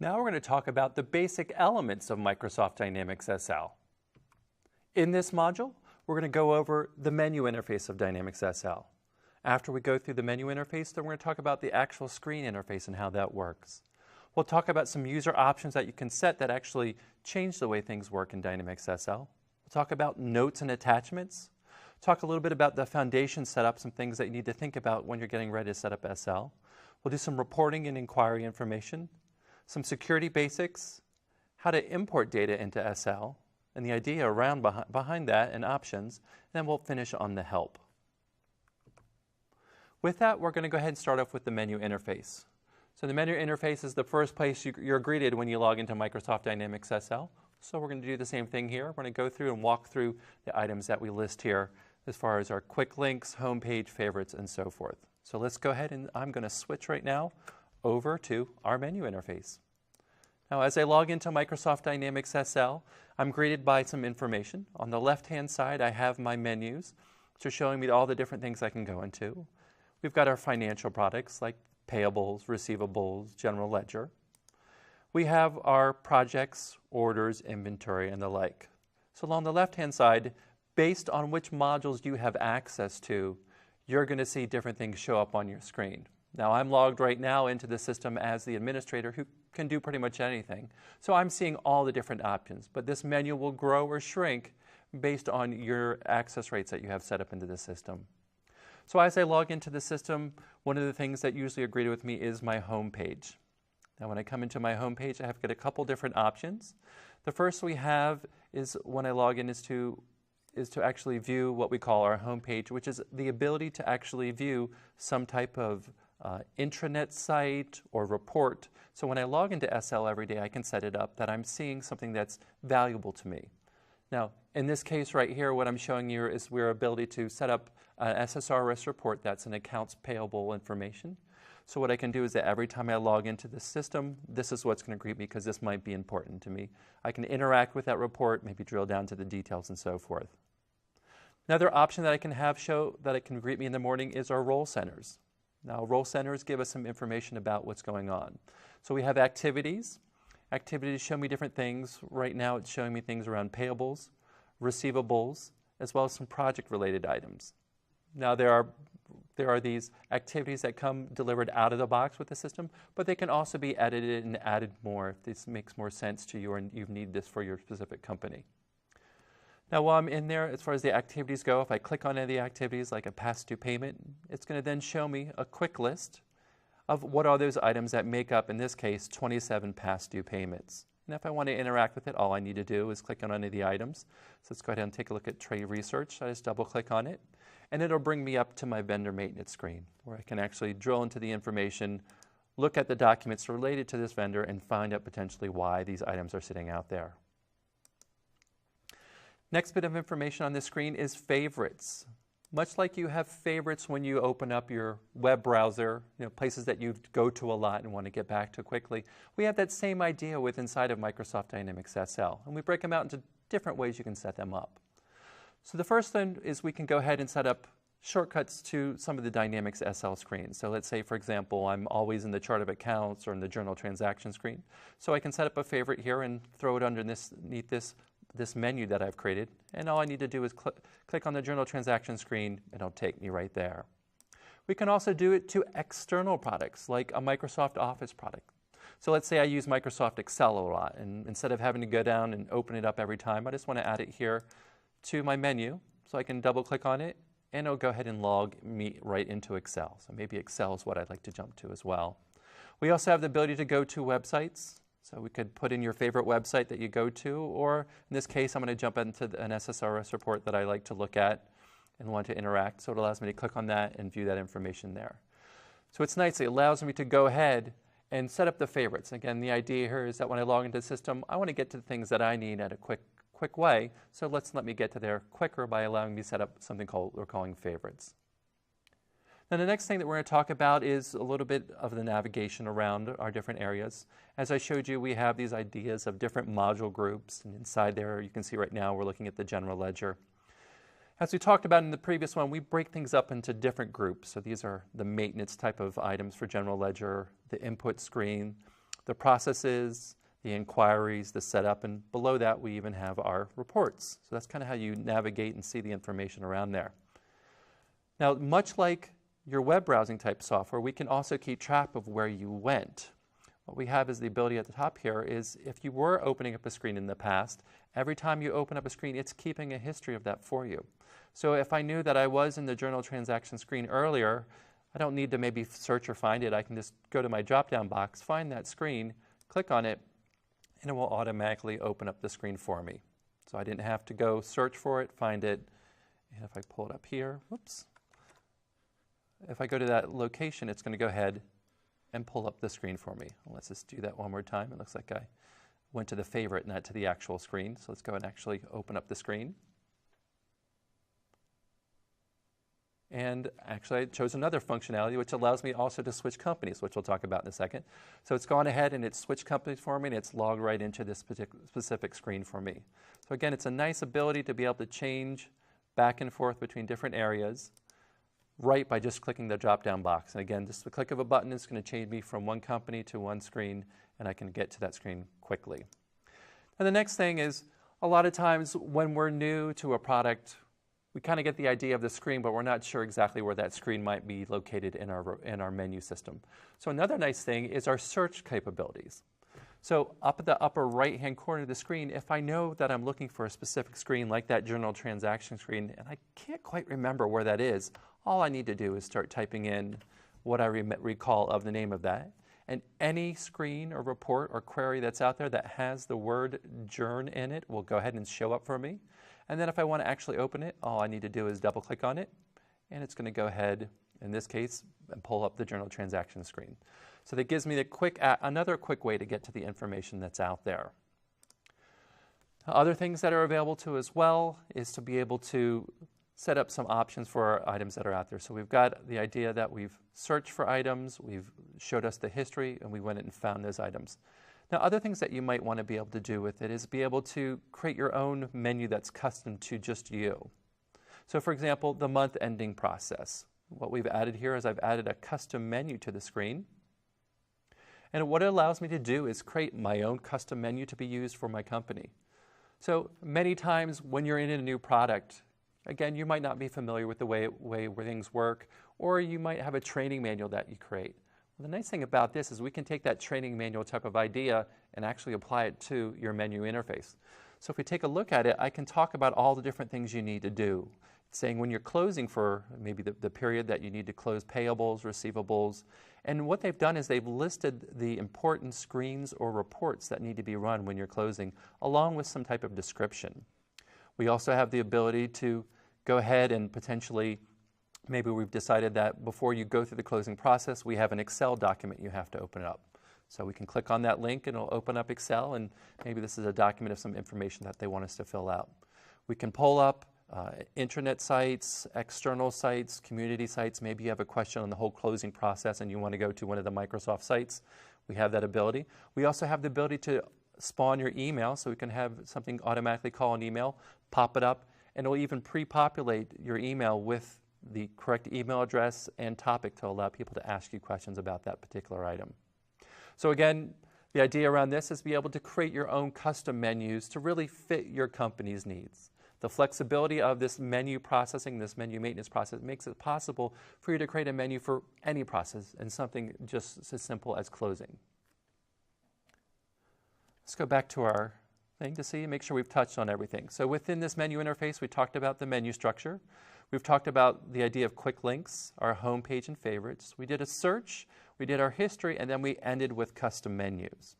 Now we're going to talk about the basic elements of Microsoft Dynamics SL. In this module, we're going to go over the menu interface of Dynamics SL. After we go through the menu interface, then we're going to talk about the actual screen interface and how that works. We'll talk about some user options that you can set that actually change the way things work in Dynamics SL. We'll talk about notes and attachments. Talk a little bit about the foundation setup, some things that you need to think about when you're getting ready to set up SL. We'll do some reporting and inquiry information, some security basics, how to import data into SL, and the idea around behind that and options, and then we'll finish on the help. With that, we're going to go ahead and start off with the menu interface. So the menu interface is the first place you're greeted when you log into Microsoft Dynamics SL. So we're going to do the same thing here. We're going to go through and walk through the items that we list here as far as our quick links, homepage, favorites, and so forth. So let's go ahead and I'm going to switch right now over to our menu interface. Now, as I log into Microsoft Dynamics SL, I'm greeted by some information. On the left-hand side, I have my menus, which are showing me all the different things I can go into. We've got our financial products like payables, receivables, general ledger. We have our projects, orders, inventory, and the like. So along the left-hand side, based on which modules you have access to, you're going to see different things show up on your screen. Now, I'm logged right now into the system as the administrator who can do pretty much anything. So I'm seeing all the different options, but this menu will grow or shrink based on your access rates that you have set up into the system. So as I log into the system, one of the things that usually are greeted with me is my home page. Now, when I come into my home page, I have got a couple different options. The first we have is when I log in is to actually view what we call our home page, which is the ability to actually view some type of intranet site or report. So when I log into SL every day, I can set it up that I'm seeing something that's valuable to me. Now, in this case right here, what I'm showing you is our ability to set up an SSRS report that's an accounts payable information. So what I can do is that every time I log into the system, this is what's going to greet me because this might be important to me. I can interact with that report, maybe drill down to the details and so forth. Another option that I can have show that it can greet me in the morning is our role centers. Now, role centers give us some information about what's going on. So we have activities. Activities show me different things. Right now, it's showing me things around payables, receivables, as well as some project-related items. Now, there are these activities that come delivered out of the box with the system, but they can also be edited and added more if this makes more sense to you and you need this for your specific company. Now, while I'm in there, as far as the activities go, if I click on any of the activities like a past due payment, it's going to then show me a quick list of what are those items that make up, in this case, 27 past due payments. And if I want to interact with it, all I need to do is click on any of the items. So let's go ahead and take a look at trade research. I just double click on it, and it'll bring me up to my vendor maintenance screen where I can actually drill into the information, look at the documents related to this vendor, and find out potentially why these items are sitting out there. Next bit of information on this screen is favorites. Much like you have favorites when you open up your web browser, places that you go to a lot and want to get back to quickly, we have that same idea with inside of Microsoft Dynamics SL, and we break them out into different ways you can set them up. So the first thing is we can go ahead and set up shortcuts to some of the Dynamics SL screens. So let's say, for example, I'm always in the chart of accounts or in the journal transaction screen. So I can set up a favorite here and throw it underneath this menu that I've created, and all I need to do is click on the journal transaction screen and it'll take me right there. We can also do it to external products like a Microsoft Office product. So let's say I use Microsoft Excel a lot, and instead of having to go down and open it up every time, I just want to add it here to my menu. So I can double click on it and it'll go ahead and log me right into Excel. So maybe Excel is what I'd like to jump to as well. We also have the ability to go to websites. So we could put in your favorite website that you go to, or in this case, I'm going to jump into an SSRS report that I like to look at and want to interact. So it allows me to click on that and view that information there. So it's nice. It allows me to go ahead and set up the favorites. Again, the idea here is that when I log into the system, I want to get to the things that I need at a quick way. So let me get to there quicker by allowing me to set up something we're calling favorites. Now, the next thing that we're going to talk about is a little bit of the navigation around our different areas. As I showed you, we have these ideas of different module groups, and inside there, you can see right now we're looking at the general ledger. As we talked about in the previous one, we break things up into different groups. So these are the maintenance type of items for general ledger, the input screen, the processes, the inquiries, the setup, and below that we even have our reports. So that's kind of how you navigate and see the information around there. Now, much like your web browsing type software, we can also keep track of where you went. What we have is the ability at the top here is if you were opening up a screen in the past, every time you open up a screen, it's keeping a history of that for you. So if I knew that I was in the journal transaction screen earlier, I don't need to maybe search or find it. I can just go to my drop-down box, find that screen, click on it, and it will automatically open up the screen for me. So I didn't have to go search for it, find it, and if I pull it up here, whoops, if I go to that location, it's going to go ahead and pull up the screen for me. Let's just do that one more time. It looks like I went to the favorite, not to the actual screen. So let's go and actually open up the screen. And actually, I chose another functionality, which allows me also to switch companies, which we'll talk about in a second. So it's gone ahead and it's switched companies for me, and it's logged right into this specific screen for me. So again, it's a nice ability to be able to change back and forth between different areas right by just clicking the drop-down box. And again, just the click of a button is going to change me from one company to one screen, and I can get to that screen quickly. And the next thing is, a lot of times when we're new to a product, we kind of get the idea of the screen, but we're not sure exactly where that screen might be located in our menu system. So another nice thing is our search capabilities. So up at the upper right-hand corner of the screen, if I know that I'm looking for a specific screen like that journal transaction screen, and I can't quite remember where that is, all I need to do is start typing in what I recall of the name of that. And any screen or report or query that's out there that has the word journ in it will go ahead and show up for me. And then if I want to actually open it, all I need to do is double click on it, and it's going to go ahead, in this case, and pull up the journal transaction screen. So that gives me the another quick way to get to the information that's out there. Other things that are available to as well is to be able to set up some options for our items that are out there. So we've got the idea that we've searched for items, we've showed us the history, and we went and found those items. Now, other things that you might want to be able to do with it is be able to create your own menu that's custom to just you. So for example, the month ending process. What we've added here is I've added a custom menu to the screen. And what it allows me to do is create my own custom menu to be used for my company. So many times when you're in a new product, again, you might not be familiar with the way where things work, or you might have a training manual that you create. Well, the nice thing about this is we can take that training manual type of idea and actually apply it to your menu interface. So if we take a look at it, I can talk about all the different things you need to do. It's saying when you're closing for maybe the period that you need to close payables, receivables, and what they've done is they've listed the important screens or reports that need to be run when you're closing, along with some type of description. We also have the ability to go ahead and potentially, maybe we've decided that before you go through the closing process, we have an Excel document you have to open up. So we can click on that link and it'll open up Excel, and maybe this is a document of some information that they want us to fill out. We can pull up intranet sites, external sites, community sites. Maybe you have a question on the whole closing process and you want to go to one of the Microsoft sites. We have that ability. We also have the ability to spawn your email, so we can have something automatically call an email, pop it up, and it'll even pre-populate your email with the correct email address and topic to allow people to ask you questions about that particular item. So again, the idea around this is to be able to create your own custom menus to really fit your company's needs. The flexibility of this menu processing, this menu maintenance process, makes it possible for you to create a menu for any process and something just as simple as closing. Let's go back to our thing to see, make sure we've touched on everything. So within this menu interface, we talked about the menu structure. We've talked about the idea of quick links, our home page and favorites. We did a search, we did our history, and then we ended with custom menus.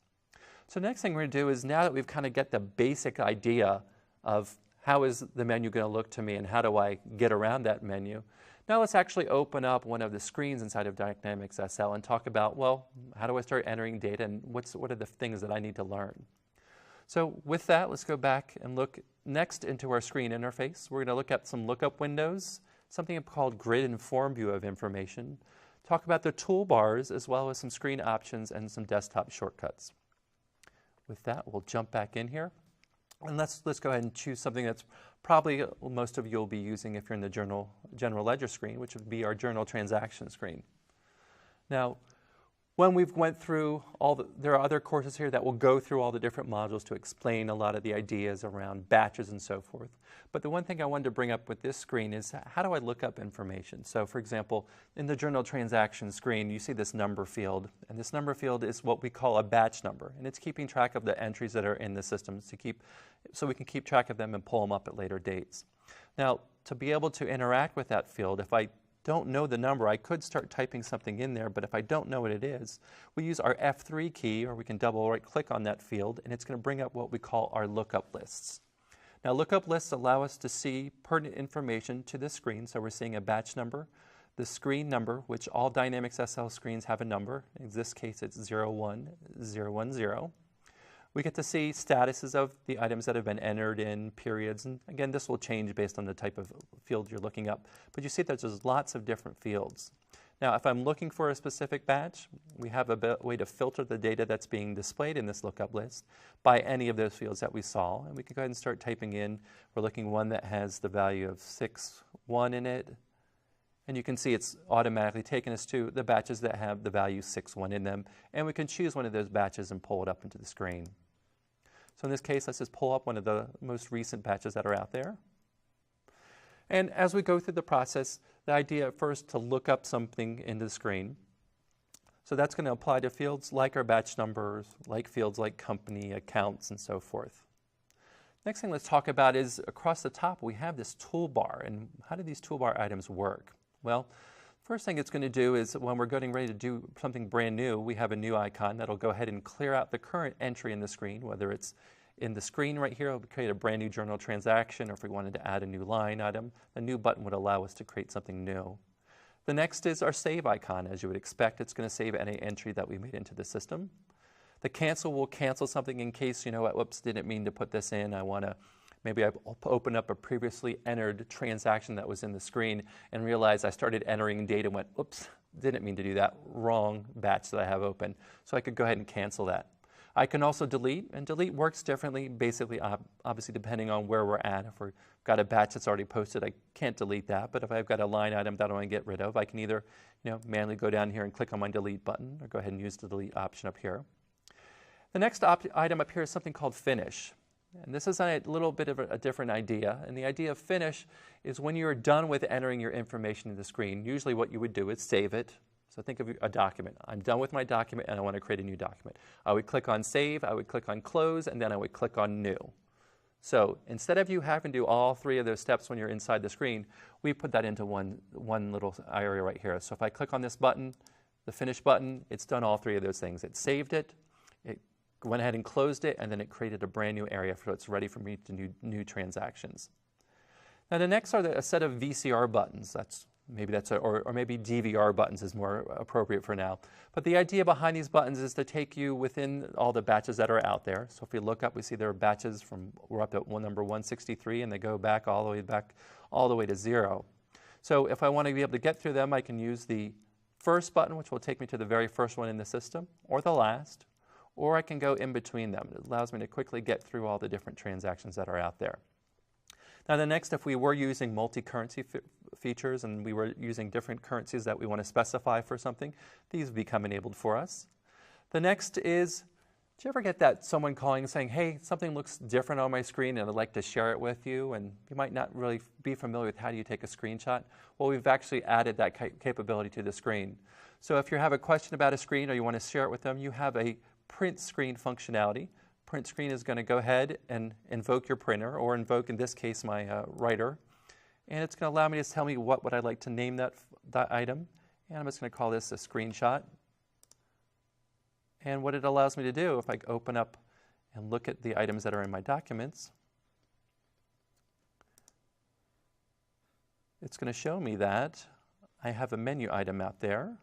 So next thing we're going to do is, now that we've kind of get the basic idea of how is the menu going to look to me and how do I get around that menu, now let's actually open up one of the screens inside of Dynamics SL and talk about, well, how do I start entering data and what are the things that I need to learn? So with that, let's go back and look next into our screen interface. We're going to look at some lookup windows, something called grid and form view of information, talk about the toolbars as well as some screen options and some desktop shortcuts. With that, we'll jump back in here. And let's go ahead and choose something that's probably most of you will be using if you're in the general ledger screen, which would be our journal transaction screen. Now, when we've went through there are other courses here that will go through all the different modules to explain a lot of the ideas around batches and so forth. But the one thing I wanted to bring up with this screen is how do I look up information? So for example, in the journal transaction screen, you see this number field, and this number field is what we call a batch number, and it's keeping track of the entries that are in the system so we can keep track of them and pull them up at later dates. Now, to be able to interact with that field, if I don't know the number, I could start typing something in there, but if I don't know what it is, we use our F3 key, or we can double right click on that field, and it's going to bring up what we call our lookup lists. Now, lookup lists allow us to see pertinent information to the screen, so we're seeing a batch number, the screen number, which all Dynamics SL screens have a number. In this case, it's 01010. We get to see statuses of the items that have been entered in periods, and again, this will change based on the type of field you're looking up. But you see that there's lots of different fields. Now, if I'm looking for a specific batch, we have a way to filter the data that's being displayed in this lookup list by any of those fields that we saw, and we can go ahead and start typing in. We're looking one that has the value of 61 in it, and you can see it's automatically taken us to the batches that have the value 61 in them, and we can choose one of those batches and pull it up into the screen. So in this case, let's just pull up one of the most recent batches that are out there. And as we go through the process, the idea at first to look up something into the screen. So that's going to apply to fields like our batch numbers, like fields like company, accounts, and so forth. Next thing let's talk about is across the top we have this toolbar, and how do these toolbar items work? Well, first thing it's going to do is when we're getting ready to do something brand new, we have a new icon that'll go ahead and clear out the current entry in the screen, whether it's in the screen right here, it'll create a brand new journal transaction, or if we wanted to add a new line item, the new button would allow us to create something new. The next is our save icon. As you would expect, it's going to save any entry that we made into the system. The cancel will cancel something in case, you know what, whoops, didn't mean to put this in. Maybe I opened up a previously entered transaction that was in the screen and realized I started entering data and went, oops, didn't mean to do that, wrong batch that I have open. So I could go ahead and cancel that. I can also delete, and delete works differently, basically, obviously depending on where we're at. If we've got a batch that's already posted, I can't delete that. But if I've got a line item that I want to get rid of, I can either manually go down here and click on my delete button, or go ahead and use the delete option up here. The next item up here is something called finish. And this is a little bit of a different idea. And the idea of finish is when you're done with entering your information in the screen, usually what you would do is save it. So think of a document. I'm done with my document and I want to create a new document. I would click on save, I would click on close, and then I would click on new. So instead of you having to do all three of those steps when you're inside the screen, we put that into one little area right here. So if I click on this button, the finish button, it's done all three of those things. It saved it, it went ahead and closed it, and then it created a brand new area so it's ready for me to do new transactions. Now the next are a set of VCR buttons. Or maybe DVR buttons is more appropriate for now. But the idea behind these buttons is to take you within all the batches that are out there. So if we look up, we see there are batches we're up at number 163, and they go back all the way to 0. So if I want to be able to get through them, I can use the first button, which will take me to the very first one in the system, or the last, or I can go in between them. It allows me to quickly get through all the different transactions that are out there. Now the next, if we were using multi-currency features and we were using different currencies that we want to specify for something, these become enabled for us. The next is, do you ever get that someone calling and saying, hey, something looks different on my screen and I'd like to share it with you, and you might not really be familiar with how do you take a screenshot? Well, we've actually added that capability to the screen. So if you have a question about a screen or you want to share it with them, you have a print screen functionality. Print screen is going to go ahead and invoke your printer, or invoke, in this case, my writer. And it's going to allow me to tell me what would I like to name that item. And I'm just going to call this a screenshot. And what it allows me to do, if I open up and look at the items that are in my documents, it's going to show me that I have a menu item out there.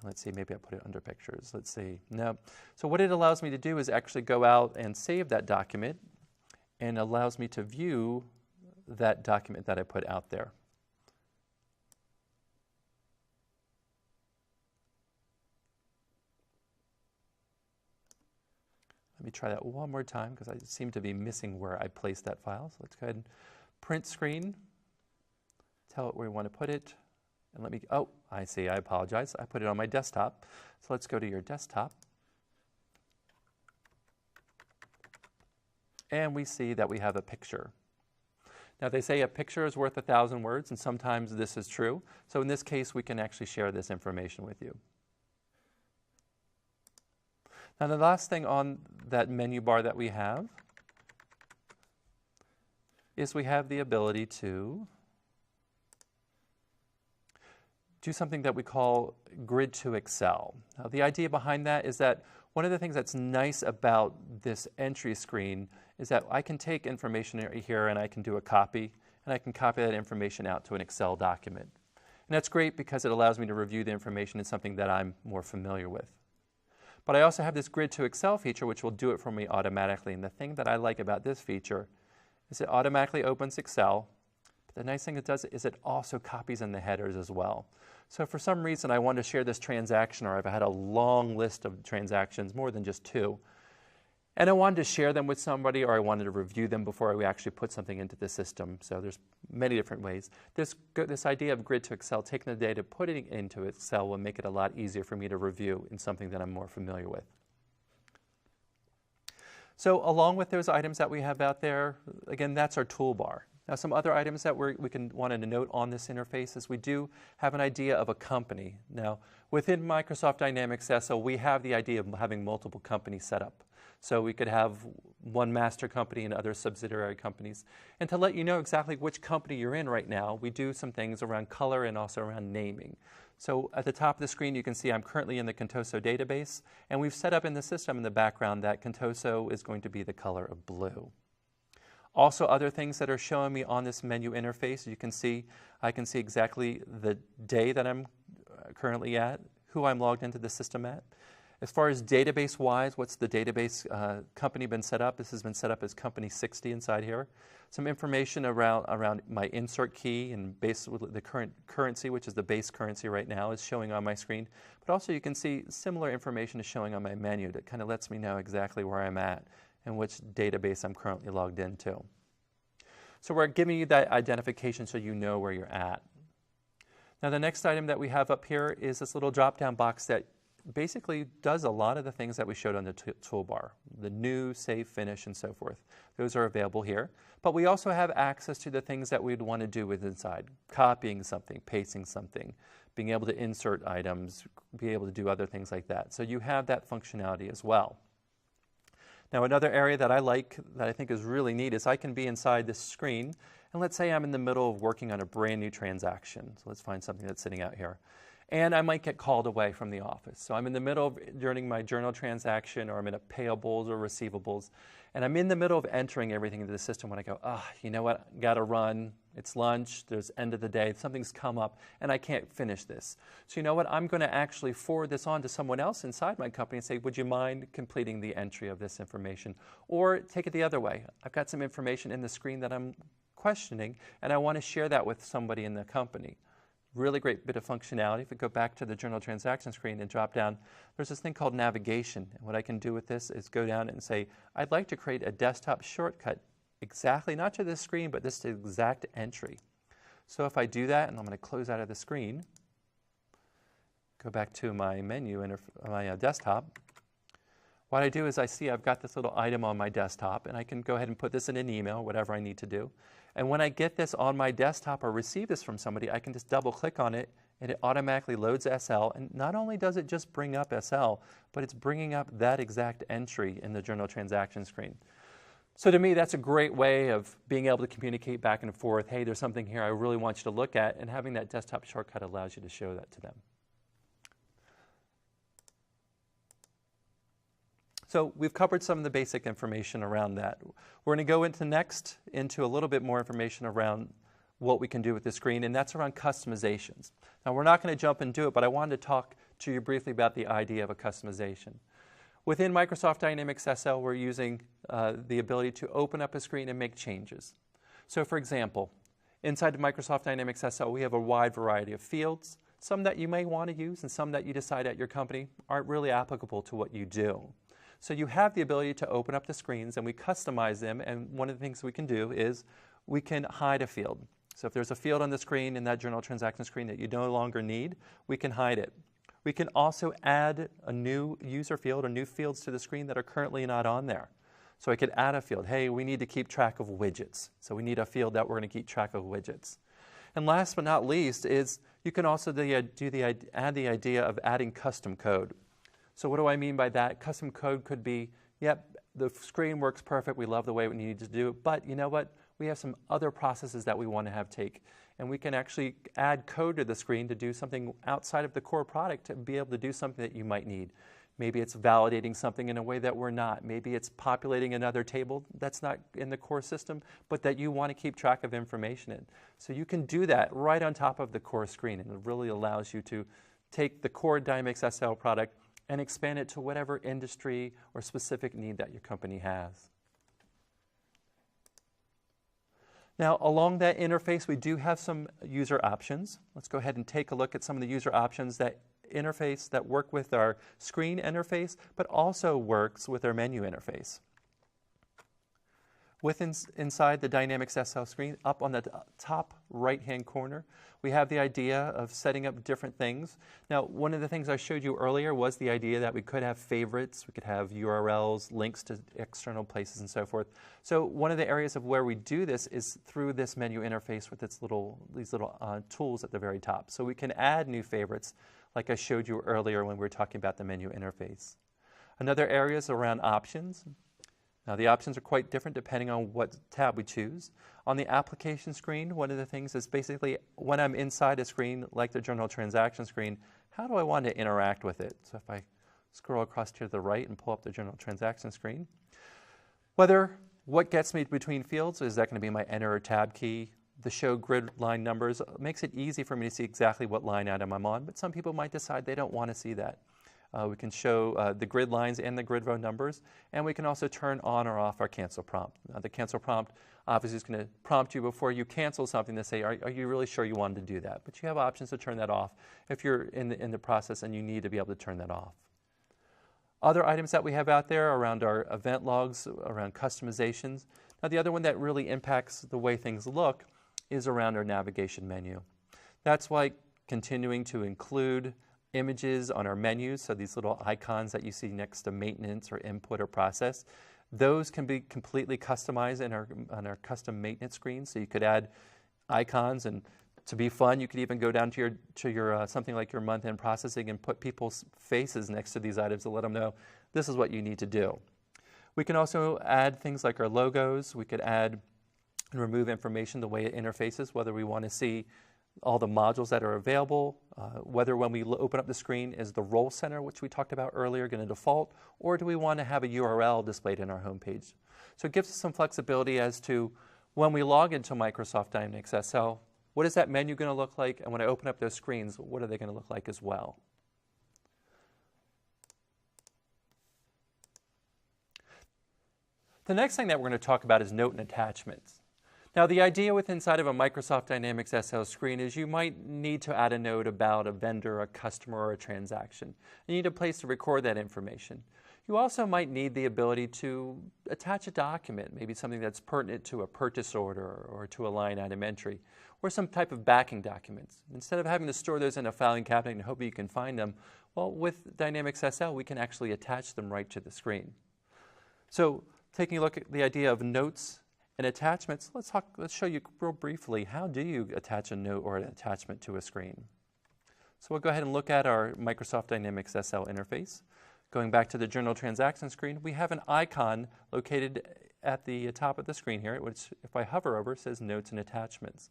Let's see, maybe I put it under pictures. Let's see. No. So what it allows me to do is actually go out and save that document, and allows me to view that document that I put out there. Let me try that one more time because I seem to be missing where I placed that file. So let's go ahead and print screen, tell it where we want to put it. And let me, oh, I see, I apologize. I put it on my desktop. So let's go to your desktop. And we see that we have a picture. Now they say a picture is worth 1,000 words, and sometimes this is true. So in this case, we can actually share this information with you. Now the last thing on that menu bar that we have is we have the ability to do something that we call Grid to Excel. Now the idea behind that is that one of the things that's nice about this entry screen is that I can take information here and I can do a copy, and I can copy that information out to an Excel document. And that's great because it allows me to review the information in something that I'm more familiar with. But I also have this Grid to Excel feature which will do it for me automatically. And the thing that I like about this feature is it automatically opens Excel. But the nice thing it does is it also copies in the headers as well. So if for some reason I want to share this transaction, or I've had a long list of transactions, more than just 2, and I wanted to share them with somebody, or I wanted to review them before we actually put something into the system. So there's many different ways. This idea of Grid to Excel, taking the data, putting it into Excel will make it a lot easier for me to review in something that I'm more familiar with. So along with those items that we have out there, again, that's our toolbar. Now some other items that we wanted to note on this interface is we do have an idea of a company. Now within Microsoft Dynamics SL, we have the idea of having multiple companies set up. So we could have one master company and other subsidiary companies. And to let you know exactly which company you're in right now, we do some things around color and also around naming. So at the top of the screen, you can see I'm currently in the Contoso database, and we've set up in the system in the background that Contoso is going to be the color of blue. Also, other things that are showing me on this menu interface, you can see, I can see exactly the day that I'm currently at, who I'm logged into the system at. As far as database-wise, what's the database company been set up? This has been set up as company 60 inside here. Some information around my insert key and basically the current currency, which is the base currency right now, is showing on my screen. But also you can see similar information is showing on my menu that kind of lets me know exactly where I'm at and which database I'm currently logged into. So we're giving you that identification so you know where you're at. Now the next item that we have up here is this little drop-down box that basically does a lot of the things that we showed on the toolbar, the new, save, finish, and so forth. Those are available here. But we also have access to the things that we'd want to do with inside, copying something, pasting something, being able to insert items, be able to do other things like that. So you have that functionality as well. Now another area that I like, that I think is really neat, is I can be inside this screen, and let's say I'm in the middle of working on a brand new transaction. So let's find something that's sitting out here. And I might get called away from the office. So I'm in the middle of during my journal transaction, or I'm in a payables or receivables, and I'm in the middle of entering everything into the system when I go, you know what, gotta run, it's lunch, there's end of the day, something's come up, and I can't finish this. So you know what, I'm gonna actually forward this on to someone else inside my company and say, would you mind completing the entry of this information? Or take it the other way. I've got some information in the screen that I'm questioning, and I wanna share that with somebody in the company. Really great bit of functionality. If we go back to the journal transaction screen and drop down, there's this thing called navigation. And what I can do with this is go down and say, I'd like to create a desktop shortcut exactly, not to this screen, but this exact entry. So if I do that, and I'm going to close out of the screen, go back to my menu and my desktop, what I do is I see I've got this little item on my desktop, and I can go ahead and put this in an email, whatever I need to do. And when I get this on my desktop or receive this from somebody, I can just double click on it, and it automatically loads SL. And not only does it just bring up SL, but it's bringing up that exact entry in the journal transaction screen. So to me, that's a great way of being able to communicate back and forth. Hey, there's something here I really want you to look at, and having that desktop shortcut allows you to show that to them. So we've covered some of the basic information around that. We're going to go into a little bit more information around what we can do with the screen, and that's around customizations. Now we're not going to jump and do it, but I wanted to talk to you briefly about the idea of a customization. Within Microsoft Dynamics SL, we're using the ability to open up a screen and make changes. So for example, inside of Microsoft Dynamics SL, we have a wide variety of fields, some that you may want to use and some that you decide at your company aren't really applicable to what you do. So you have the ability to open up the screens, and we customize them, and one of the things we can do is we can hide a field. So if there's a field on the screen in that journal transaction screen that you no longer need, we can hide it. We can also add a new user field or new fields to the screen that are currently not on there. So I could add a field. Hey, we need to keep track of widgets. So we need a field that we're going to keep track of widgets. And last but not least is you can also add the idea of adding custom code. So what do I mean by that? Custom code could be, yep, the screen works perfect. We love the way we need to do it. But you know what? We have some other processes that we want to have take. And we can actually add code to the screen to do something outside of the core product to be able to do something that you might need. Maybe it's validating something in a way that we're not. Maybe it's populating another table that's not in the core system, but that you want to keep track of information in. So you can do that right on top of the core screen, and it really allows you to take the core Dynamics SL product and expand it to whatever industry or specific need that your company has. Now, along that interface, we do have some user options. Let's go ahead and take a look at some of the user options that work with our screen interface, but also works with our menu interface. Inside the Dynamics SL screen, up on the top right-hand corner, we have the idea of setting up different things. Now, one of the things I showed you earlier was the idea that we could have favorites, we could have URLs, links to external places, and so forth. So one of the areas of where we do this is through this menu interface with these little tools at the very top. So we can add new favorites, like I showed you earlier when we were talking about the menu interface. Another area is around options. Now, the options are quite different depending on what tab we choose. On the application screen, one of the things is basically when I'm inside a screen, like the journal transaction screen, how do I want to interact with it? So if I scroll across to the right and pull up the journal transaction screen, what gets me between fields, is that going to be my enter or tab key? The show grid line numbers makes it easy for me to see exactly what line item I'm on, but some people might decide they don't want to see that. We can show the grid lines and the grid row numbers, and we can also turn on or off our cancel prompt. Now, the cancel prompt obviously is going to prompt you before you cancel something to say, are you really sure you wanted to do that? But you have options to turn that off if you're in the process and you need to be able to turn that off. Other items that we have out there around our event logs, around customizations. Now, the other one that really impacts the way things look is around our navigation menu. That's why continuing to include images on our menus, so these little icons that you see next to maintenance or input or process, those can be completely customized on our custom maintenance screen. So you could add icons, and to be fun, you could even go down to your something like your month-end processing and put people's faces next to these items to let them know this is what you need to do. We can also add things like our logos. We could add and remove information the way it interfaces, whether we want to see all the modules that are available, whether when we open up the screen is the role center, which we talked about earlier, going to default, or do we want to have a URL displayed in our home page? So it gives us some flexibility as to when we log into Microsoft Dynamics SL, what is that menu going to look like? And when I open up those screens, what are they going to look like as well? The next thing that we're going to talk about is note and attachments. Now, the idea inside of a Microsoft Dynamics SL screen is you might need to add a note about a vendor, a customer, or a transaction. You need a place to record that information. You also might need the ability to attach a document, maybe something that's pertinent to a purchase order or to a line item entry, or some type of backing documents. Instead of having to store those in a filing cabinet and hope you can find them, well, with Dynamics SL, we can actually attach them right to the screen. So, taking a look at the idea of notes and attachments, let's show you real briefly, how do you attach a note or an attachment to a screen? So we'll go ahead and look at our Microsoft Dynamics SL interface. Going back to the journal transaction screen, we have an icon located at the top of the screen here, which if I hover over, it says Notes and Attachments.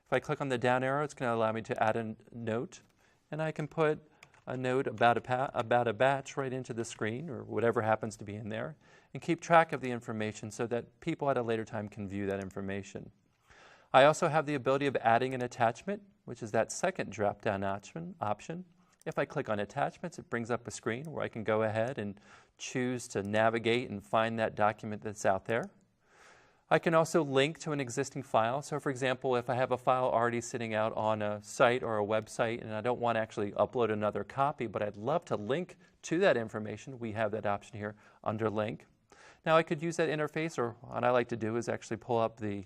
If I click on the down arrow, it's going to allow me to add a note, and I can put a note about a batch right into the screen, or whatever happens to be in there, and keep track of the information so that people at a later time can view that information. I also have the ability of adding an attachment, which is that second drop-down option. If I click on attachments, it brings up a screen where I can go ahead and choose to navigate and find that document that's out there. I can also link to an existing file. So for example, if I have a file already sitting out on a site or a website and I don't want to actually upload another copy, but I'd love to link to that information, we have that option here under link. Now I could use that interface, or what I like to do is actually pull up the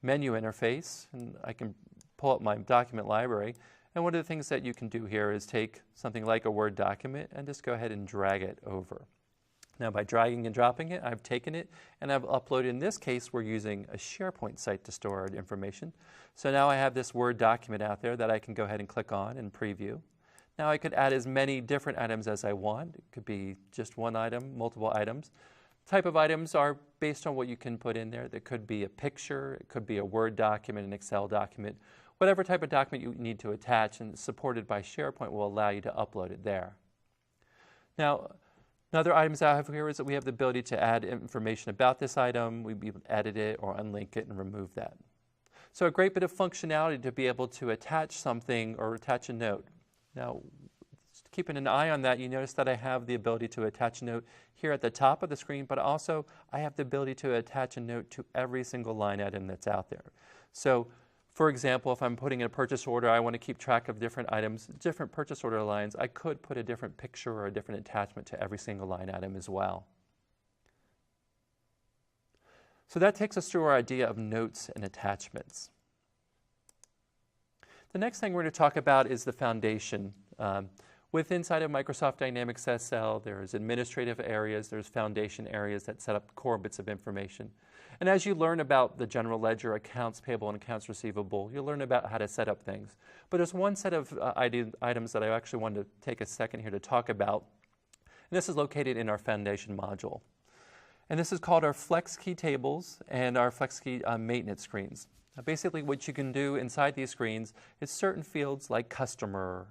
menu interface, and I can pull up my document library. And one of the things that you can do here is take something like a Word document and just go ahead and drag it over. Now, by dragging and dropping it, I've taken it and I've uploaded. In this case, we're using a SharePoint site to store our information. So now I have this Word document out there that I can go ahead and click on and preview. Now I could add as many different items as I want. It could be just one item, multiple items. Type of items are based on what you can put in there. There could be a picture, it could be a Word document, an Excel document. Whatever type of document you need to attach and supported by SharePoint will allow you to upload it there. Now, another items I have here is that we have the ability to add information about this item. We'd be able to edit it or unlink it and remove that. So a great bit of functionality to be able to attach something or attach a note. Now, keeping an eye on that, you notice that I have the ability to attach a note here at the top of the screen, but also I have the ability to attach a note to every single line item that's out there. So, for example, if I'm putting in a purchase order, I want to keep track of different items, different purchase order lines, I could put a different picture or a different attachment to every single line item as well. So that takes us through our idea of notes and attachments. The next thing we're going to talk about is the foundation. Inside of Microsoft Dynamics SL, there's administrative areas, there's foundation areas that set up core bits of information. And as you learn about the general ledger, accounts payable and accounts receivable, you'll learn about how to set up things. But there's one set of items that I actually wanted to take a second here to talk about. And this is located in our foundation module. And this is called our FlexKey tables and our FlexKey maintenance screens. Now, basically what you can do inside these screens is certain fields like customer,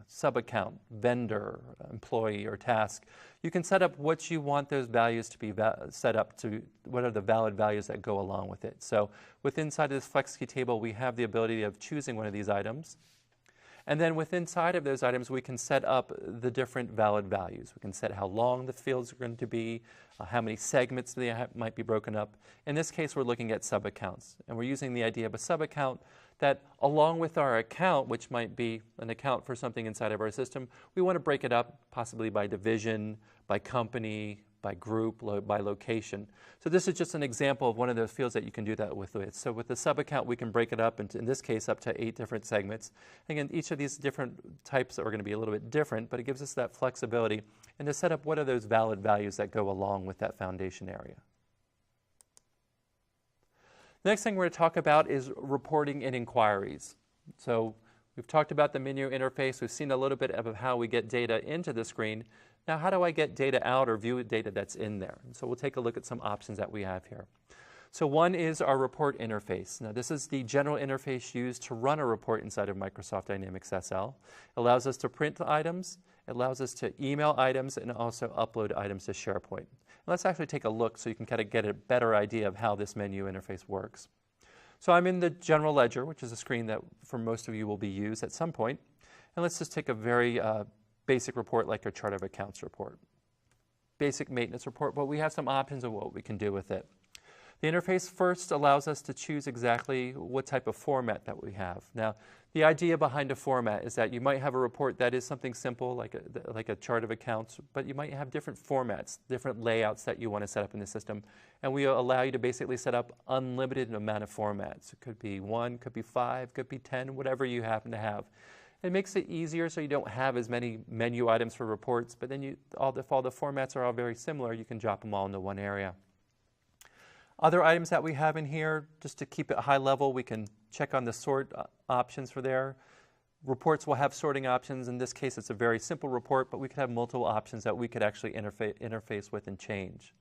sub-account, vendor, employee, or task. You can set up what you want those values to be set up to, what are the valid values that go along with it. So inside of this FlexKey table, we have the ability of choosing one of these items. And then inside of those items, we can set up the different valid values. We can set how long the fields are going to be, how many segments they might be broken up. In this case, we're looking at sub-accounts. And we're using the idea of a sub-account that along with our account, which might be an account for something inside of our system, we want to break it up possibly by division, by company, by group, by location. So this is just an example of one of those fields that you can do that with. So with the sub-account, we can break it up into, in this case, up to 8 different segments. Again, each of these different types are going to be a little bit different, but it gives us that flexibility and to set up what are those valid values that go along with that foundation area. The next thing we're going to talk about is reporting and inquiries. So we've talked about the menu interface. We've seen a little bit of how we get data into the screen. Now, how do I get data out or view data that's in there? And so we'll take a look at some options that we have here. So one is our report interface. Now, this is the general interface used to run a report inside of Microsoft Dynamics SL. It allows us to print items. It allows us to email items and also upload items to SharePoint. Let's actually take a look so you can kind of get a better idea of how this menu interface works. So I'm in the general ledger, which is a screen that for most of you will be used at some point. And let's just take a very basic report like a chart of accounts report. Basic maintenance report, but we have some options of what we can do with it. The interface first allows us to choose exactly what type of format that we have. Now, the idea behind a format is that you might have a report that is something simple like a chart of accounts, but you might have different formats, different layouts that you want to set up in the system. And we allow you to basically set up unlimited amount of formats. It could be 1, could be 5, could be 10, whatever you happen to have. It makes it easier so you don't have as many menu items for reports, but then if all the formats are all very similar, you can drop them all into one area. Other items that we have in here, just to keep it high level, we can check on the sort options for there. Reports will have sorting options. In this case, it's a very simple report, but we could have multiple options that we could actually interface with and change.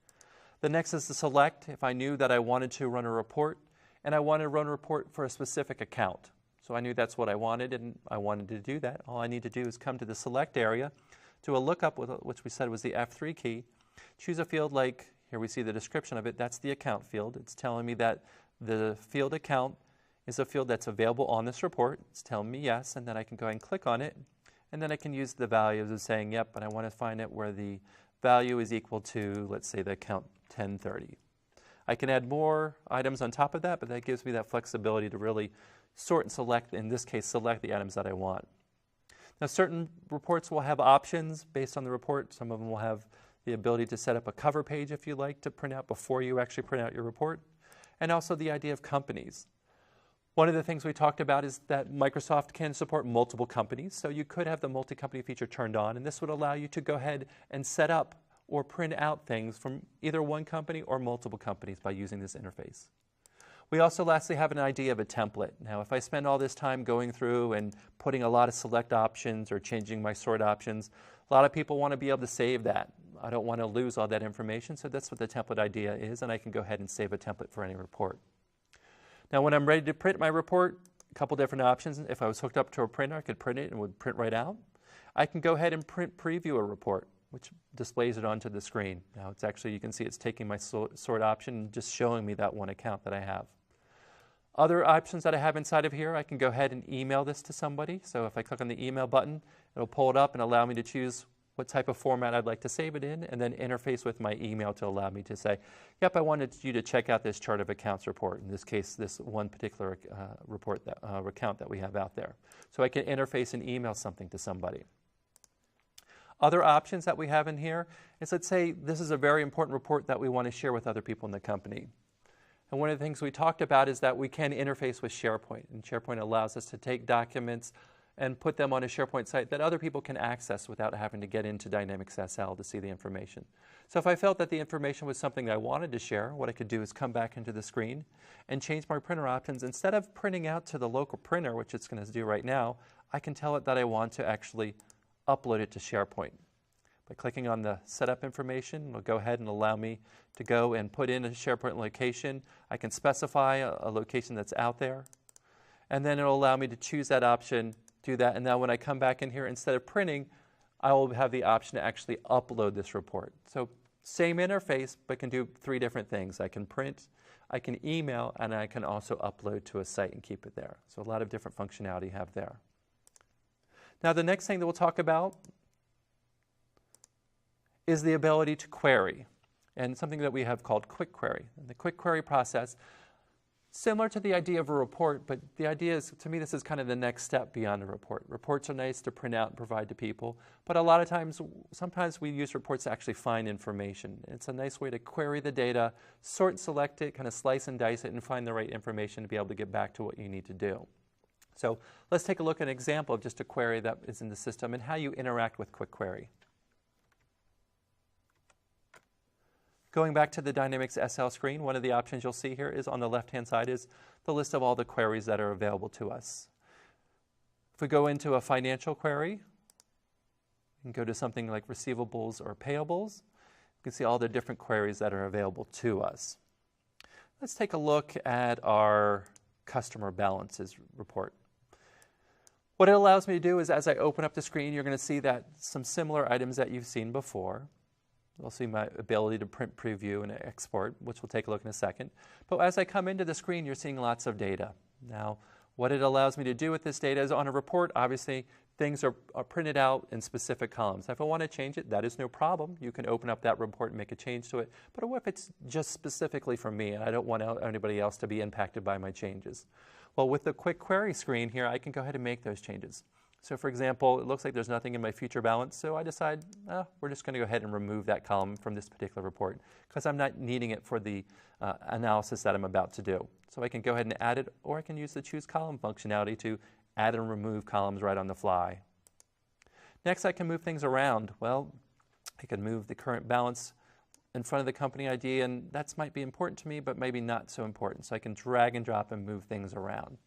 The next is the select. If I knew that I wanted to run a report, and I wanted to run a report for a specific account. So I knew that's what I wanted, and I wanted to do that. All I need to do is come to the select area, do a lookup, which we said was the F3 key, choose a field like, here we see the description of it, that's the account field. It's telling me that the field account is a field that's available on this report. It's telling me yes, and then I can go ahead and click on it, and then I can use the values of saying, yep, and I want to find it where the value is equal to, let's say, the account 1030. I can add more items on top of that, but that gives me that flexibility to really sort and select, in this case, select the items that I want. Now, certain reports will have options based on the report. Some of them will have the ability to set up a cover page if you like to print out before you actually print out your report, and also the idea of companies. One of the things we talked about is that Microsoft can support multiple companies, so you could have the multi-company feature turned on, and this would allow you to go ahead and set up or print out things from either one company or multiple companies by using this interface. We also lastly have an idea of a template. Now, if I spend all this time going through and putting a lot of select options or changing my sort options, a lot of people want to be able to save that. I don't want to lose all that information, so that's what the template idea is, and I can go ahead and save a template for any report. Now, when I'm ready to print my report, a couple different options. If I was hooked up to a printer, I could print it and it would print right out. I can go ahead and preview a report, which displays it onto the screen. Now, it's actually, you can see it's taking my sort option and just showing me that one account that I have. Other options that I have inside of here, I can go ahead and email this to somebody. So if I click on the email button, it'll pull it up and allow me to choose what type of format I'd like to save it in, and then interface with my email to allow me to say, yep, I wanted you to check out this chart of accounts report. In this case, this one particular report, account that we have out there. So I can interface and email something to somebody. Other options that we have in here is, let's say this is a very important report that we want to share with other people in the company. And one of the things we talked about is that we can interface with SharePoint, and SharePoint allows us to take documents and put them on a SharePoint site that other people can access without having to get into Dynamics SL to see the information. So if I felt that the information was something that I wanted to share, what I could do is come back into the screen and change my printer options. Instead of printing out to the local printer, which it's going to do right now, I can tell it that I want to actually upload it to SharePoint. By clicking on the setup information, it'll go ahead and allow me to go and put in a SharePoint location. I can specify a location that's out there, and then it'll allow me to choose that option, do that, and now when I come back in here, instead of printing, I will have the option to actually upload this report. So same interface, but can do 3 different things. I can print, I can email, and I can also upload to a site and keep it there. So a lot of different functionality you have there. Now the next thing that we'll talk about is the ability to query, and something that we have called quick query. And the quick query process, similar to the idea of a report, but the idea is, to me, this is kind of the next step beyond a report. Reports are nice to print out and provide to people, but a lot of times, sometimes we use reports to actually find information. It's a nice way to query the data, sort and select it, kind of slice and dice it, and find the right information to be able to get back to what you need to do. So let's take a look at an example of just a query that is in the system and how you interact with quick query. Going back to the Dynamics SL screen, one of the options you'll see here is on the left-hand side is the list of all the queries that are available to us. If we go into a financial query and go to something like receivables or payables, you can see all the different queries that are available to us. Let's take a look at our customer balances report. What it allows me to do is, as I open up the screen, you're going to see that some similar items that you've seen before. You'll see my ability to print, preview, and export, which we'll take a look in a second. But as I come into the screen, you're seeing lots of data. Now, what it allows me to do with this data is, on a report, obviously, things are printed out in specific columns. If I want to change it, that is no problem. You can open up that report and make a change to it. But what if it's just specifically for me, and I don't want anybody else to be impacted by my changes? Well, with the quick query screen here, I can go ahead and make those changes. So for example, it looks like there's nothing in my future balance, so I decide, we're just going to go ahead and remove that column from this particular report because I'm not needing it for the analysis that I'm about to do. So I can go ahead and add it, or I can use the choose column functionality to add and remove columns right on the fly. Next, I can move things around. Well, I can move the current balance in front of the company ID, and that might be important to me, but maybe not so important. So I can drag and drop and move things around.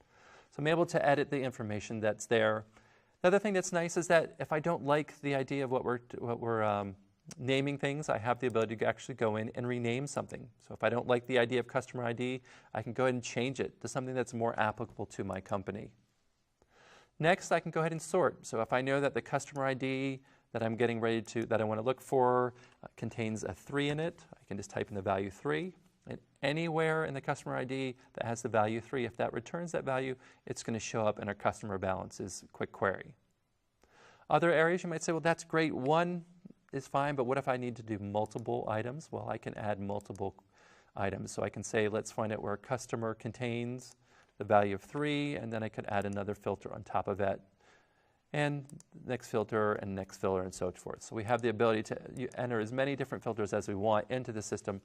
So I'm able to edit the information that's there. The other thing that's nice is that if I don't like the idea of what we're naming things, I have the ability to actually go in and rename something. So if I don't like the idea of customer ID, I can go ahead and change it to something that's more applicable to my company. Next, I can go ahead and sort. So if I know that the customer ID that I'm getting ready to, that I want to look for, contains a 3 in it, I can just type in the value 3. And anywhere in the customer ID that has the value 3, if that returns that value, it's going to show up in our customer balances quick query. Other areas you might say, well, that's great. 1 is fine, but what if I need to do multiple items? Well, I can add multiple items. So I can say, let's find out where customer contains the value of 3, and then I could add another filter on top of that, and next filter, and next filter, and so forth. So we have the ability to enter as many different filters as we want into the system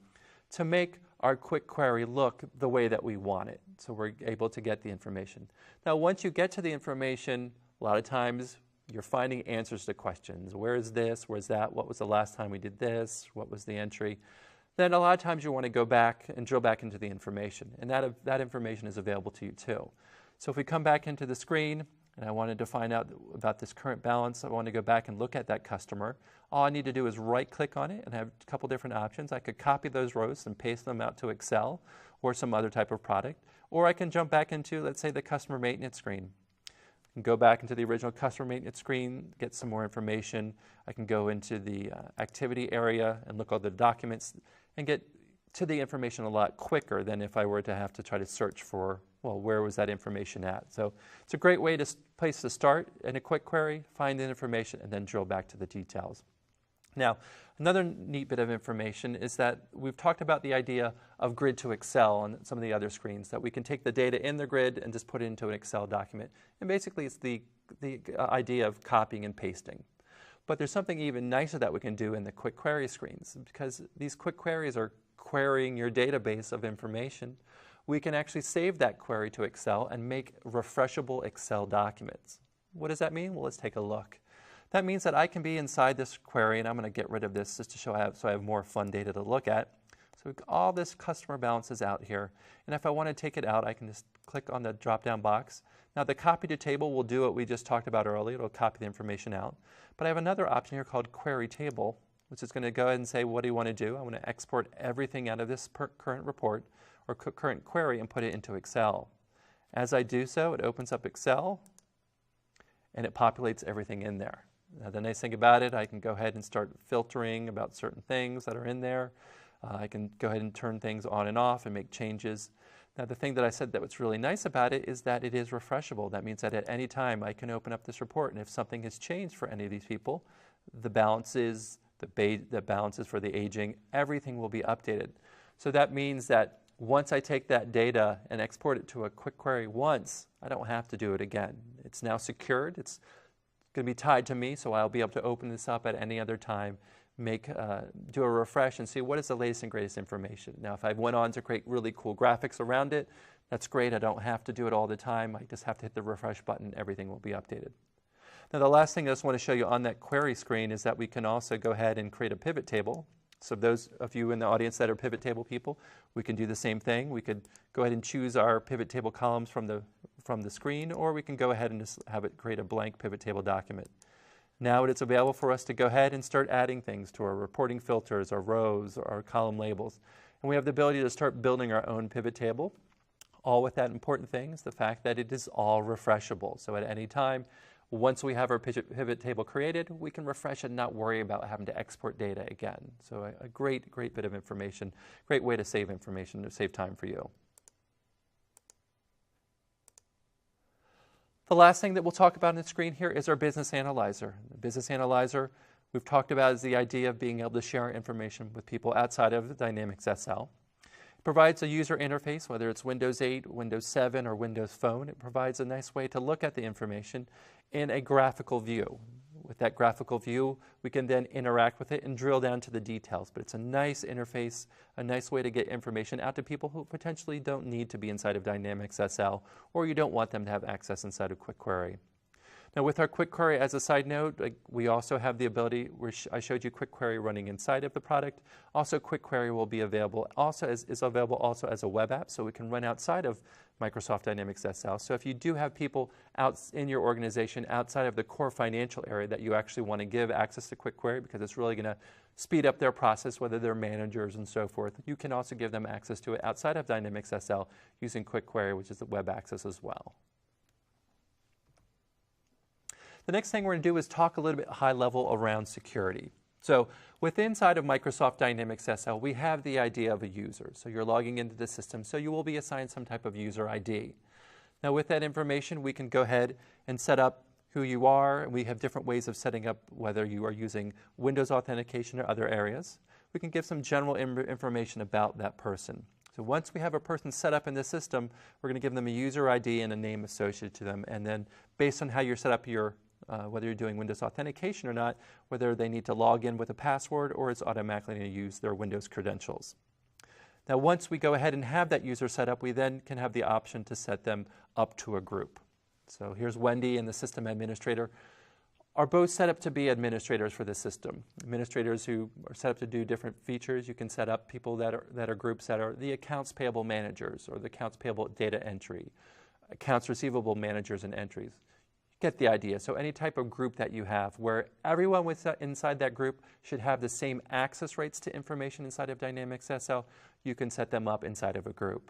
to make our quick query look the way that we want it. So we're able to get the information. Now, once you get to the information, a lot of times you're finding answers to questions. Where is this? Where's that? What was the last time we did this? What was the entry? Then a lot of times you want to go back and drill back into the information. And that information is available to you too. So if we come back into the screen, and I wanted to find out about this current balance, I want to go back and look at that customer. All I need to do is right-click on it and have a couple different options. I could copy those rows and paste them out to Excel or some other type of product. Or I can jump back into, let's say, the customer maintenance screen. I can go back into the original customer maintenance screen, get some more information. I can go into the activity area and look at the documents and get to the information a lot quicker than if I were to have to try to search for, well, where was that information at? So it's a great place to start in a quick query, find the information, and then drill back to the details. Now, another neat bit of information is that we've talked about the idea of grid to Excel on some of the other screens, that we can take the data in the grid and just put it into an Excel document. And basically, it's the idea of copying and pasting. But there's something even nicer that we can do in the quick query screens, because these quick queries are querying your database of information. We can actually save that query to Excel and make refreshable Excel documents. What does that mean? Well, let's take a look. That means that I can be inside this query, and I'm going to get rid of this just to show so I have more fun data to look at. So all this customer balance is out here, and if I want to take it out, I can just click on the drop-down box. Now the copy to table will do what we just talked about earlier. It'll copy the information out. But I have another option here called query table, which is going to go ahead and say, what do you want to do? I want to export everything out of this current report or current query and put it into Excel. As I do so, it opens up Excel and it populates everything in there. Now, the nice thing about it, I can go ahead and start filtering about certain things that are in there. I can go ahead and turn things on and off and make changes. Now, the thing that I said that what's really nice about it is that it is refreshable. That means that at any time I can open up this report, and if something has changed for any of these people, the balances, the balances for the aging, everything will be updated. So that means that once I take that data and export it to a quick query once, I don't have to do it again. It's now secured. It's going to be tied to me, so I'll be able to open this up at any other time, do a refresh and see what is the latest and greatest information. Now, if I went on to create really cool graphics around it, that's great. I don't have to do it all the time. I just have to hit the refresh button. Everything will be updated. Now, the last thing I just want to show you on that query screen is that we can also go ahead and create a pivot table. So those of you in the audience that are pivot table people, we can do the same thing. We could go ahead and choose our pivot table columns from the screen, or we can go ahead and just have it create a blank pivot table document. Now it's available for us to go ahead and start adding things to our reporting filters, our rows, or our column labels. And we have the ability to start building our own pivot table, all with that important thing is the fact that it is all refreshable. So at any time, once we have our pivot table created, we can refresh it and not worry about having to export data again. So a great bit of information, great way to save information, to save time for you. The last thing that we'll talk about on the screen here is our Business Analyzer. The Business Analyzer, we've talked about, is the idea of being able to share information with people outside of the Dynamics SL. It provides a user interface, whether it's Windows 8, Windows 7, or Windows Phone. It provides a nice way to look at the information in a graphical view. With that graphical view, we can then interact with it and drill down to the details. But it's a nice interface, a nice way to get information out to people who potentially don't need to be inside of Dynamics SL, or you don't want them to have access inside of Quick Query. Now, with our Quick Query, as a side note, we also have the ability, I showed you Quick Query running inside of the product. Also, Quick Query will be available, is available also as a web app, so we can run outside of Microsoft Dynamics SL. So if you do have people out in your organization outside of the core financial area that you actually want to give access to Quick Query, because it's really going to speed up their process, whether they're managers and so forth, you can also give them access to it outside of Dynamics SL using Quick Query, which is the web access as well. The next thing we're going to do is talk a little bit high level around security. So inside of Microsoft Dynamics SL, we have the idea of a user. So you're logging into the system, so you will be assigned some type of user ID. Now with that information, we can go ahead and set up who you are. We have different ways of setting up whether you are using Windows authentication or other areas. We can give some general information about that person. So once we have a person set up in the system, we're going to give them a user ID and a name associated to them. And then based on how you're set up whether you're doing Windows authentication or not, whether they need to log in with a password or it's automatically going to use their Windows credentials. Now, once we go ahead and have that user set up, we then can have the option to set them up to a group. So here's Wendy and the system administrator are both set up to be administrators for the system. Administrators who are set up to do different features. You can set up people that are groups that are the accounts payable managers or the accounts payable data entry, accounts receivable managers and entries. Get the idea. So any type of group that you have where everyone inside that group should have the same access rights to information inside of Dynamics SL, you can set them up inside of a group.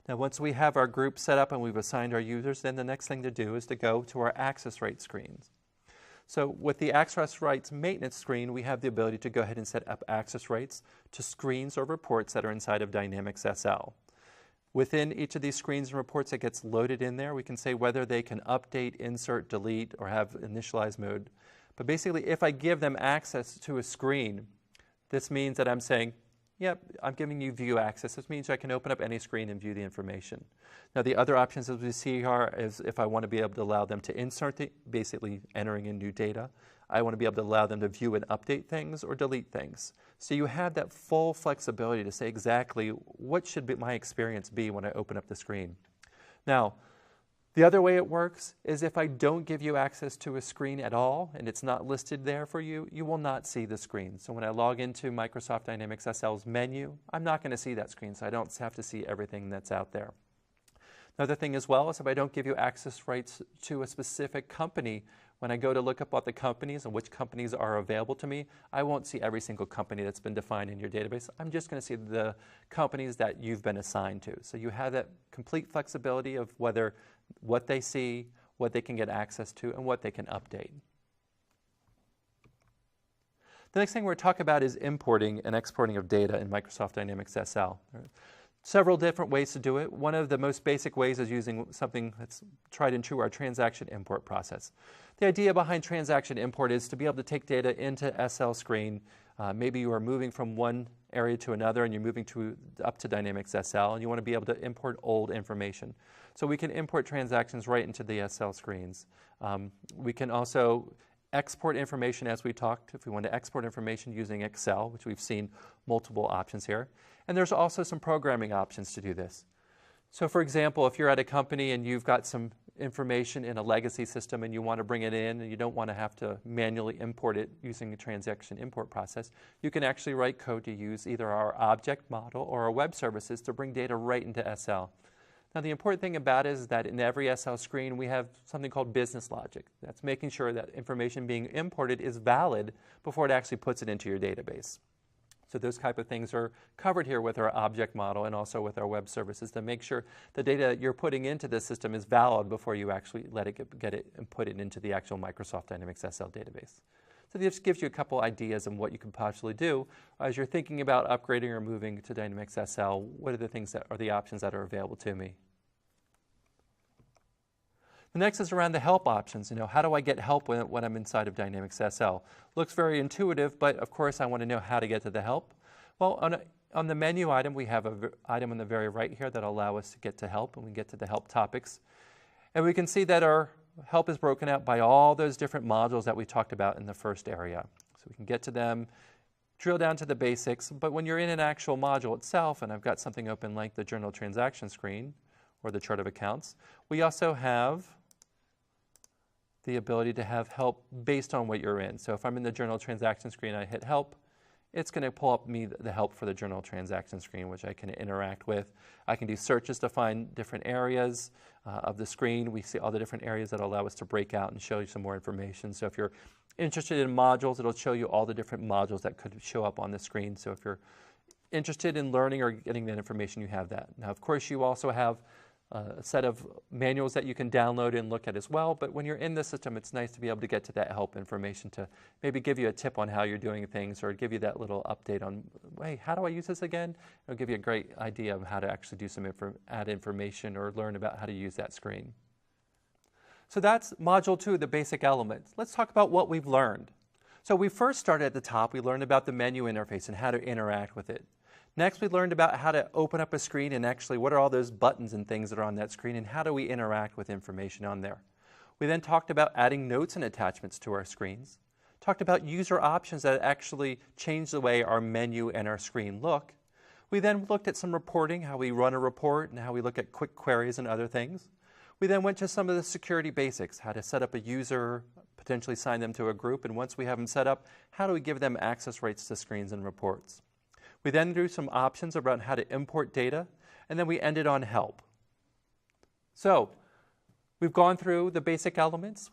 Now, once we have our group set up and we've assigned our users, then the next thing to do is to go to our access rights screens. So with the access rights maintenance screen, we have the ability to go ahead and set up access rights to screens or reports that are inside of Dynamics SL. Within each of these screens and reports that gets loaded in there, we can say whether they can update, insert, delete, or have initialize mode. But basically, if I give them access to a screen, this means that I'm saying, yep, I'm giving you view access. This means I can open up any screen and view the information. Now, the other options as we see here is if I want to be able to allow them to insert, basically entering in new data. I want to be able to allow them to view and update things or delete things. So you have that full flexibility to say exactly what should my experience be when I open up the screen. Now, the other way it works is if I don't give you access to a screen at all and it's not listed there for you, you will not see the screen. So when I log into Microsoft Dynamics SL's menu, I'm not going to see that screen, so I don't have to see everything that's out there. Another thing as well is if I don't give you access rights to a specific company, when I go to look up all the companies and which companies are available to me, I won't see every single company that's been defined in your database. I'm just going to see the companies that you've been assigned to. So you have that complete flexibility of what they see, what they can get access to, and what they can update. The next thing we're going to talk about is importing and exporting of data in Microsoft Dynamics SL. Several different ways to do it. One of the most basic ways is using something that's tried and true, our transaction import process. The idea behind transaction import is to be able to take data into SL screen. Maybe you are moving from one area to another and you're moving up to Dynamics SL and you want to be able to import old information. So we can import transactions right into the SL screens. We can also export information as we talked, if we want to export information using Excel, which we've seen multiple options here. And there's also some programming options to do this. So for example, if you're at a company and you've got some information in a legacy system and you want to bring it in and you don't want to have to manually import it using the transaction import process, you can actually write code to use either our object model or our web services to bring data right into SL. Now the important thing about it is that in every SL screen we have something called business logic. That's making sure that information being imported is valid before it actually puts it into your database. So those type of things are covered here with our object model and also with our web services to make sure the data you're putting into the system is valid before you actually let it get it and put it into the actual Microsoft Dynamics SL database. So this gives you a couple ideas on what you can possibly do as you're thinking about upgrading or moving to Dynamics SL. What are the things that are the options that are available to me? The next is around the help options. How do I get help when I'm inside of Dynamics SL? Looks very intuitive, but of course I want to know how to get to the help. Well, on the menu item, we have an item on the very right here that will allow us to get to help, and we get to the help topics. And we can see that our help is broken out by all those different modules that we talked about in the first area. So we can get to them, drill down to the basics, but when you're in an actual module itself, and I've got something open like the journal transaction screen or the chart of accounts, we also have the ability to have help based on what you're in. So if I'm in the journal transaction screen, I hit help, it's going to pull up me the help for the journal transaction screen, which I can interact with. I can do searches to find different areas of the screen. We see all the different areas that allow us to break out and show you some more information. So if you're interested in modules, it'll show you all the different modules that could show up on the screen. So if you're interested in learning or getting that information, you have that. Now, of course, you also have a set of manuals that you can download and look at as well, but when you're in the system, it's nice to be able to get to that help information to maybe give you a tip on how you're doing things or give you that little update on, hey, how do I use this again? It'll give you a great idea of how to actually do some add information or learn about how to use that screen. So that's Module 2, the basic elements. Let's talk about what we've learned. So we first started at the top. We learned about the menu interface and how to interact with it. Next, we learned about how to open up a screen and actually what are all those buttons and things that are on that screen and how do we interact with information on there. We then talked about adding notes and attachments to our screens. Talked about user options that actually change the way our menu and our screen look. We then looked at some reporting, how we run a report and how we look at quick queries and other things. We then went to some of the security basics, how to set up a user, potentially sign them to a group, and once we have them set up, how do we give them access rights to screens and reports. We then drew some options around how to import data, and then we ended on help. So, we've gone through the basic elements.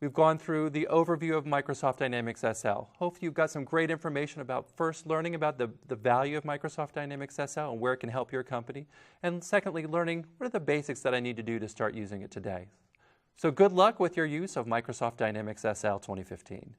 We've gone through the overview of Microsoft Dynamics SL. Hopefully you've got some great information about first learning about the value of Microsoft Dynamics SL and where it can help your company. And secondly, learning what are the basics that I need to do to start using it today. So good luck with your use of Microsoft Dynamics SL 2015.